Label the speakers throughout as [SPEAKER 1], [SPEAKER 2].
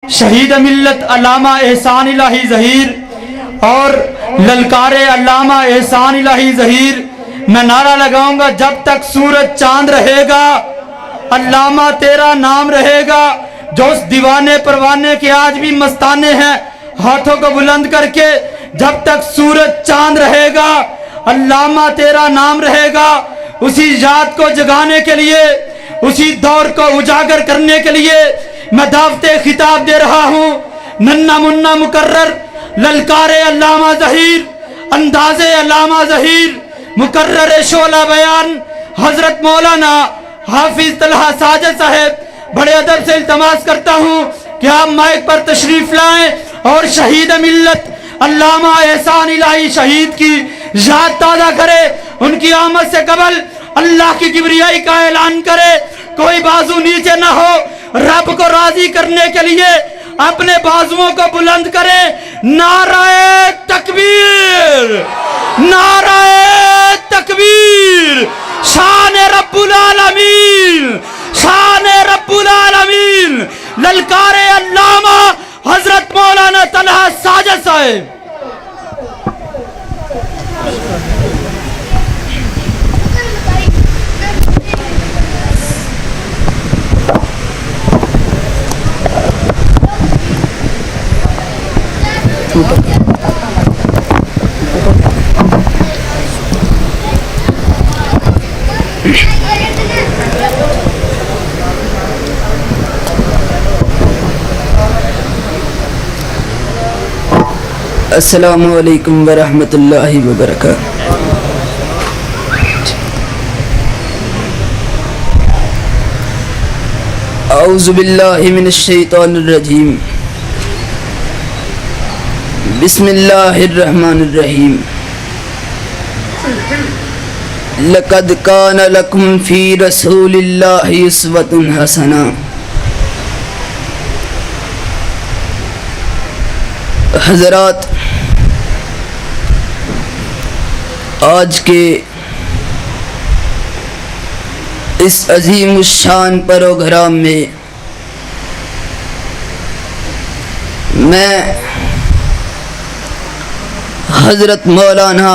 [SPEAKER 1] شہید ملت علامہ احسان الہی ظہیر اور للکار علامہ احسان الہی ظہیر، میں نعرہ لگاؤں گا جب تک سورج چاند رہے گا علامہ تیرا نام رہے گا۔ جو اس دیوانے پروانے کے آج بھی مستانے ہیں، ہاتھوں کو بلند کر کے جب تک سورج چاند رہے گا علامہ تیرا نام رہے گا۔ اسی یاد کو جگانے کے لیے، اسی دور کو اجاگر کرنے کے لیے میں دعوت خطاب دے رہا ہوں۔ ننھا منا مقرر للکار علامہ ظہیر، انداز علامہ ظہیر، مقرر شعلہ بیان حضرت مولانا حافظ طلحہ ساجد صاحب، بڑے ادب سے التماس کرتا ہوں کہ آپ مائک پر تشریف لائیں اور شہید ملت علامہ احسان الہی شہید کی یاد تازہ کرے، ان کی آمد سے قبل اللہ کی کبریائی کا اعلان کرے۔ کوئی بازو نیچے نہ ہو، رب کو راضی کرنے کے لیے اپنے بازوؤں کو بلند کریں۔ نعرہ تکبیر، نعرہ تکبیر، شان رب العالمین، شان رب العالمین، للکار علامہ حضرت مولانا طلحہ ساجد صاحب۔
[SPEAKER 2] السلام علیکم ورحمۃ اللہ وبرکاتہ۔ اعوذ باللہ من الشیطان الرجیم، بسم اللہ الرحمن الرحیم۔ لقد کان لکم فی رسول اللہ اسوۃ حسنہ۔ حضرات، آج کے اس عظیم الشان پروگرام میں میں حضرت مولانا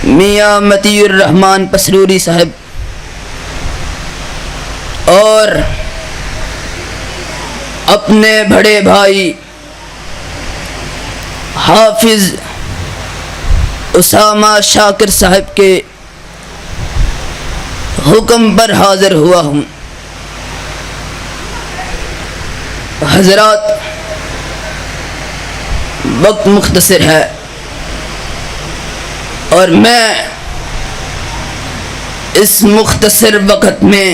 [SPEAKER 2] میاں مطیع الرحمن پسروری صاحب اور اپنے بڑے بھائی حافظ اسامہ شاکر صاحب کے حکم پر حاضر ہوا ہوں۔ حضرات، وقت مختصر ہے اور میں اس مختصر وقت میں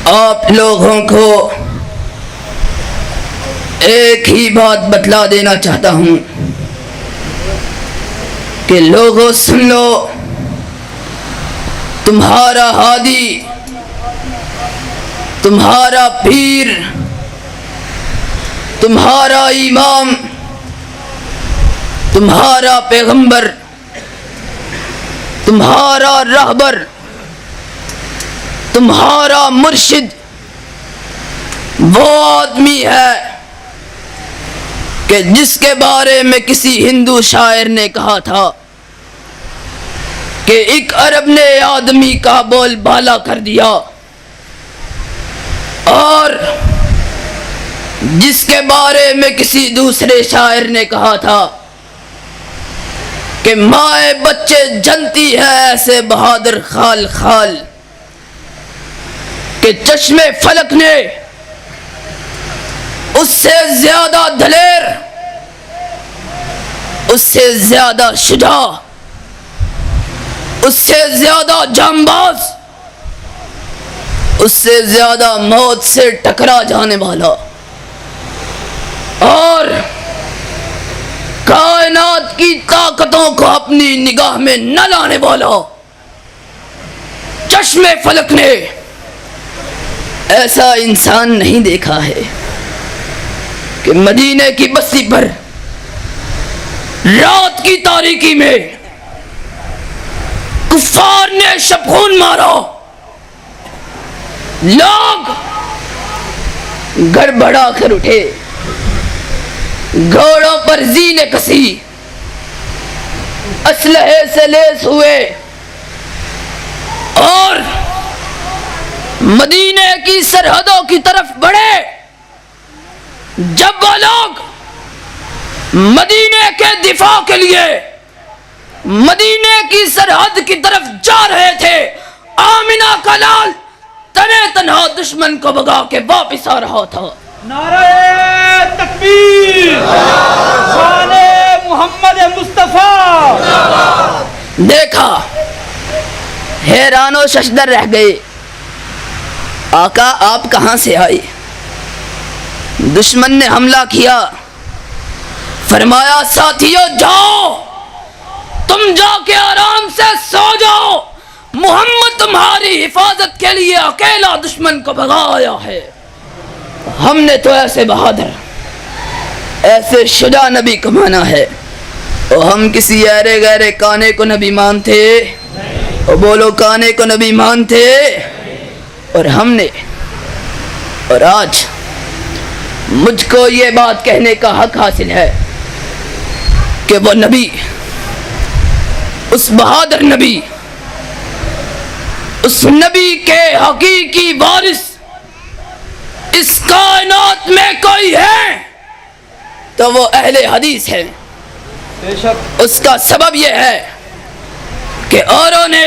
[SPEAKER 2] آپ لوگوں کو ایک ہی بات بتلا دینا چاہتا ہوں کہ لوگوں سن لو، تمہارا ہادی، تمہارا پیر، تمہارا امام، تمہارا پیغمبر، تمہارا رہبر، تمہارا مرشد وہ آدمی ہے کہ جس کے بارے میں کسی ہندو شاعر نے کہا تھا کہ ایک عرب نے آدمی کا بول بالا کر دیا، اور جس کے بارے میں کسی دوسرے شاعر نے کہا تھا کہ مائے بچے جنتی ہے ایسے بہادر خال خال، کہ چشم فلک نے اس سے زیادہ دلیر، اس سے زیادہ شجاع، اس سے زیادہ جانباز، اس سے زیادہ موت سے ٹکرا جانے والا اور کائنات کی طاقتوں کو اپنی نگاہ میں نہ لانے والا چشم فلک نے ایسا انسان نہیں دیکھا ہے کہ مدینے کی بستی پر رات کی تاریکی میں کفار نے شب خون مارا، لوگ گڑبڑا کر اٹھے، گھوڑوں پر زینے کسی، اسلحے سے لیس ہوئے اور مدینے کی سرحدوں کی طرف بڑھے۔ جب وہ لوگ مدینے کے دفاع کے لیے مدینے کی سرحد کی طرف جا رہے تھے، آمنہ کا لال تنے تنہا دشمن کو بھگا کے واپس آ رہا تھا۔
[SPEAKER 1] نعرہ تکبیر، شان محمد مصطفیٰ۔
[SPEAKER 2] دیکھا، حیران و ششدر رہ گئے، آقا آپ کہاں سے آئے؟ دشمن نے حملہ کیا، فرمایا ساتھیو جاؤ، تم جا کے آرام سے سو جاؤ، محمد تمہاری حفاظت کے لیے اکیلا دشمن کو بھگایا ہے۔ ہم نے تو ایسے بہادر، ایسے شجاع نبی کو مانا ہے، اور ہم کسی ایرے غیرے کانے کو نبی مانتے؟ اور بولو، کانے کو نبی مانتے؟ اور ہم نے، اور آج مجھ کو یہ بات کہنے کا حق حاصل ہے کہ وہ نبی، اس بہادر نبی، اس نبی کے حقیقی وارث اس کائنات میں کوئی ہے تو وہ اہل حدیث ہے۔
[SPEAKER 1] بے شک
[SPEAKER 2] اس کا سبب یہ ہے کہ اوروں نے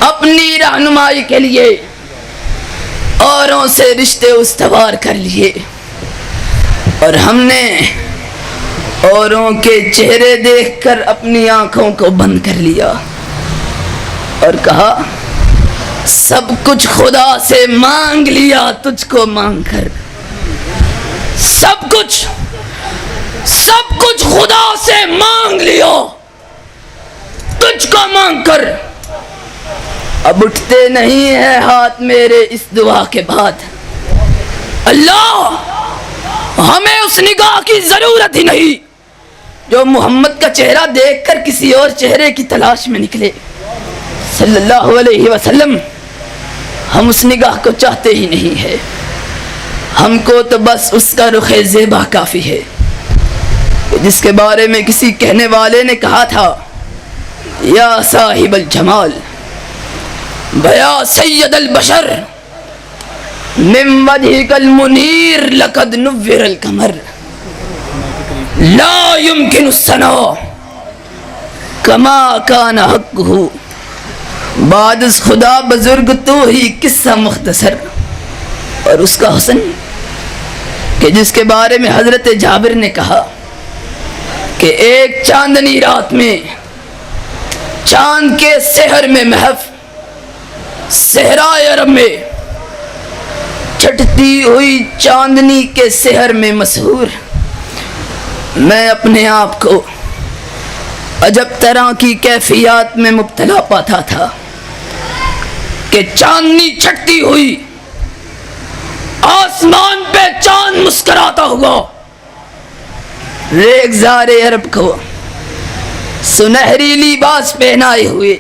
[SPEAKER 2] اپنی رہنمائی کے لیے اوروں سے رشتے استوار کر لیے، اور ہم نے اوروں کے چہرے دیکھ کر اپنی آنکھوں کو بند کر لیا اور کہا سب کچھ خدا سے مانگ لیا تجھ کو مانگ کر، سب کچھ خدا سے مانگ لیا تجھ کو مانگ کر، اب اٹھتے نہیں ہیں ہاتھ میرے اس دعا کے بعد۔ اللہ، ہمیں اس نگاہ کی ضرورت ہی نہیں جو محمد کا چہرہ دیکھ کر کسی اور چہرے کی تلاش میں نکلے صلی اللہ علیہ وسلم۔ ہم اس نگاہ کو چاہتے ہی نہیں ہے، ہم کو تو بس اس کا رخ زیبا کافی ہے، جس کے بارے میں کسی کہنے والے نے کہا تھا یا صاحب الجمال بیا سید البشر من وجهك المنیر لقد نور القمر لا يمكن الثناء کما کان حقہ، بعد از خدا بزرگ تو ہی قصہ مختصر۔ اور اس کا حسن کہ جس کے بارے میں حضرت جابر نے کہا کہ ایک چاندنی رات میں چاند کے سحر میں محو صحرائے عرب میں چھٹتی ہوئی چاندنی کے سحر میں مسحور، میں اپنے آپ کو عجب طرح کی کیفیات میں مبتلا پاتا تھا کہ چاندنی چھٹتی ہوئی، آسمان پہ چاند مسکراتا ہوا، ریگزار عرب کو سنہری لباس پہنائے ہوئے،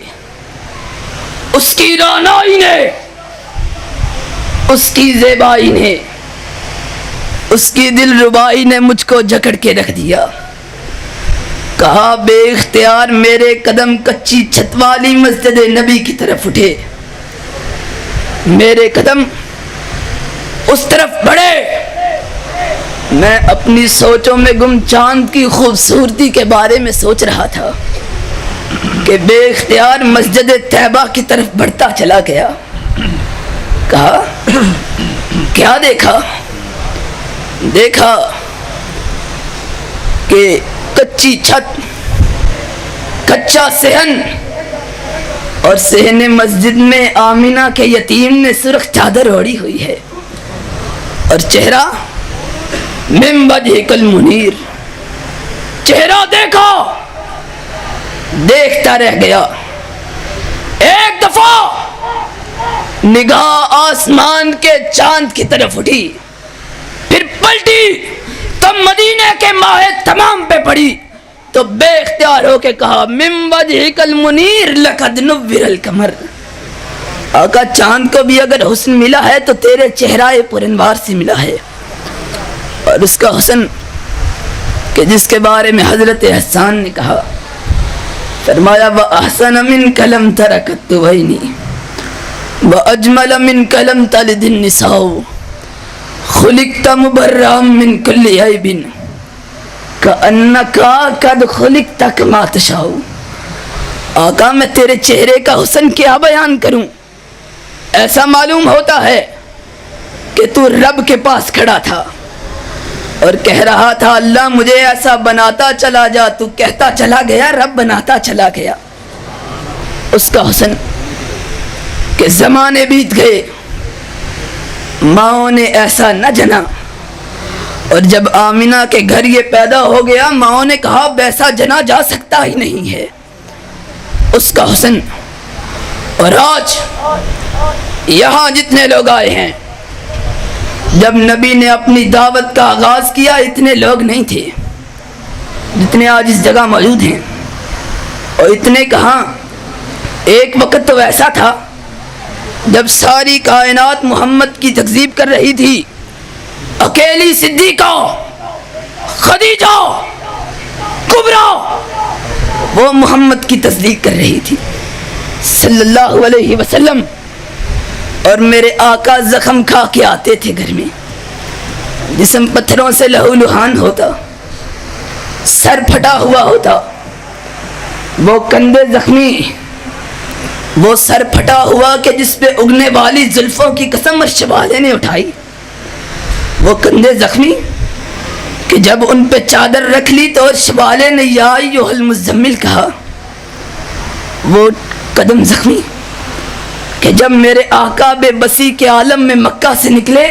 [SPEAKER 2] اس کی رعنائی نے، اس کی زیبائی نے، اس کی دل ربائی نے مجھ کو جکڑ کے رکھ دیا۔ کہا بے اختیار میرے قدم کچی چھت والی مسجد نبی کی طرف اٹھے، میرے قدم اس طرف بڑھے، میں اپنی سوچوں میں گم چاند کی خوبصورتی کے بارے میں سوچ رہا تھا کہ بے اختیار مسجد طیبہ کی طرف بڑھتا چلا گیا۔ کہا کیا دیکھا؟ دیکھا کہ کچی چھت، کچا صحن، اور صحن مسجد میں آمنہ کے یتیم نے سرخ چادر اوڑھی ہوئی ہے، اور چہرہ من وجهك المنیر، چہرہ دیکھا، دیکھتا رہ گیا۔ ایک دفعہ نگاہ آسمان کے چاند کی طرف اٹھی، پھر پلٹی تو مدینے کے ماہ تمام پہ پڑی، تو بے اختیار ہو کے کہا من وجهك المنیر لقد نور القمر، آقا چاند کو بھی اگر حسن ملا ہے تو تیرے چہرہ پرانوار سے ملا ہے. اور اس کا حسن کہ جس کے بارے میں حضرت حسان نے کہا، فرمایا وَأَحْسَنَ مِنْكَ لَمْ تَرَ قَطُّ عَيْنِي وَأَجْمَلَ مِنْكَ لَمْ تَلِدِ النِّسَاءُ خُلِقْتَ مُبَرَّأً مِنْ كُلِّ عَيْبٍ كَأَنَّكَ قَدْ خُلِقْتَ كَمَا تَشَاءُ. آقا میں تیرے چہرے کا حسن کیا بیان کروں، ایسا معلوم ہوتا ہے کہ تو رب کے پاس کھڑا تھا اور کہہ رہا تھا اللہ مجھے ایسا بناتا چلا جا. تو کہتا چلا گیا، رب بناتا چلا گیا. اس کا حسن کہ زمانے بیت گئے، ماؤں نے ایسا نہ جنا، اور جب آمینہ کے گھر یہ پیدا ہو گیا ماؤں نے کہا ویسا جنا جا سکتا ہی نہیں ہے. اس کا حسن. اور آج یہاں جتنے لوگ آئے ہیں، جب نبی نے اپنی دعوت کا آغاز کیا اتنے لوگ نہیں تھے جتنے آج اس جگہ موجود ہیں. اور اتنے کہاں، ایک وقت تو ایسا تھا جب ساری کائنات محمد کی تکذیب کر رہی تھی. اکیلی صدیقہ خدیجہ کبریٰ وہ محمد کی تصدیق کر رہی تھی صلی اللہ علیہ وسلم. اور میرے آقا زخم کھا کے آتے تھے گھر میں، جسم پتھروں سے لہو لہان ہوتا، سر پھٹا ہوا ہوتا، وہ کندھے زخمی، وہ سر پھٹا ہوا کہ جس پہ اگنے والی زلفوں کی قسم عرش والے نے اٹھائی. وہ کندھے زخمی کہ جب ان پہ چادر رکھ لی تو عرش والے نے یا ایھا المزمل کہا. وہ قدم زخمی کہ جب میرے آقا بے بسی کے عالم میں مکہ سے نکلے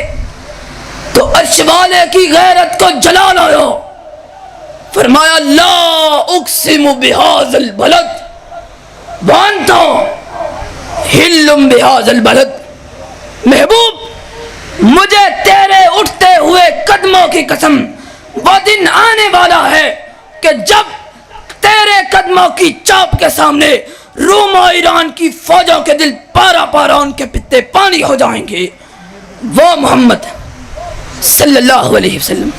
[SPEAKER 2] تو عرش والے کی غیرت کو جلال آیا. فرمایا لا اقسم بہذا البلد وانت حل بہذا البلد. محبوب مجھے تیرے اٹھتے ہوئے قدموں کی قسم، وہ دن آنے والا ہے کہ جب تیرے قدموں کی چاپ کے سامنے روم و ایران کی فوجوں کے دل پارا پارا ان کے پتے پانی ہو جائیں گے. وہ محمد صلی اللہ علیہ وسلم.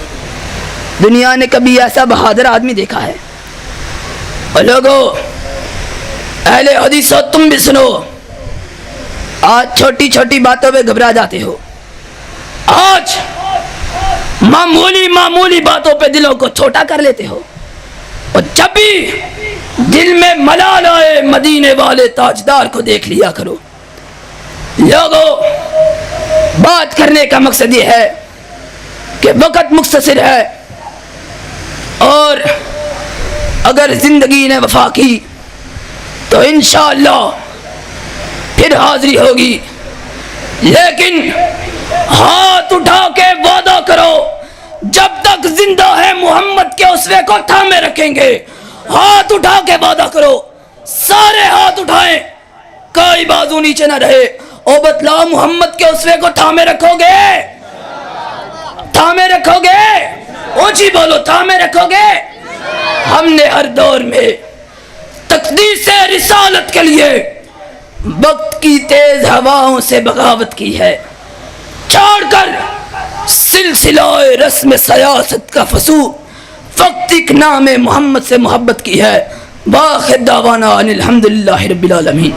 [SPEAKER 2] دنیا نے کبھی ایسا بہادر آدمی دیکھا ہے؟ اور لوگوں اہل حدیث ہو تم بھی سنو، آج چھوٹی چھوٹی باتوں پہ گھبرا جاتے ہو. آج معمولی باتوں پہ دلوں کو چھوٹا کر لیتے ہو، اور جب بھی دل میں ملال آئے مدینے والے تاجدار کو دیکھ لیا کرو. لوگوں بات کرنے کا مقصد یہ ہے کہ وقت مختصر ہے، اور اگر زندگی نے وفا کی تو انشاءاللہ پھر حاضری ہوگی. لیکن ہاتھ اٹھا کے وعدہ کرو جب تک زندہ ہے محمد کے اسوے کو تھامے رکھیں گے. ہاتھ اٹھا کے وعدہ کرو، سارے ہاتھ اٹھائیں، کوئی بازو نیچے نہ رہے. او بتلاؤ محمد کے اسوے کو تھامے رکھو گے؟ تھامے رکھو گے؟ اونچی بولو، تھامے رکھو گے؟ ہم نے ہر دور میں تقدیس رسالت کے لیے وقت کی تیز ہواؤں سے بغاوت کی ہے، چھوڑ کر سلسلہ رسم سیاست کا فسوق فقط نام محمد سے محبت کی ہے. وآخر دعوانا ان الحمدللہ رب العالمین.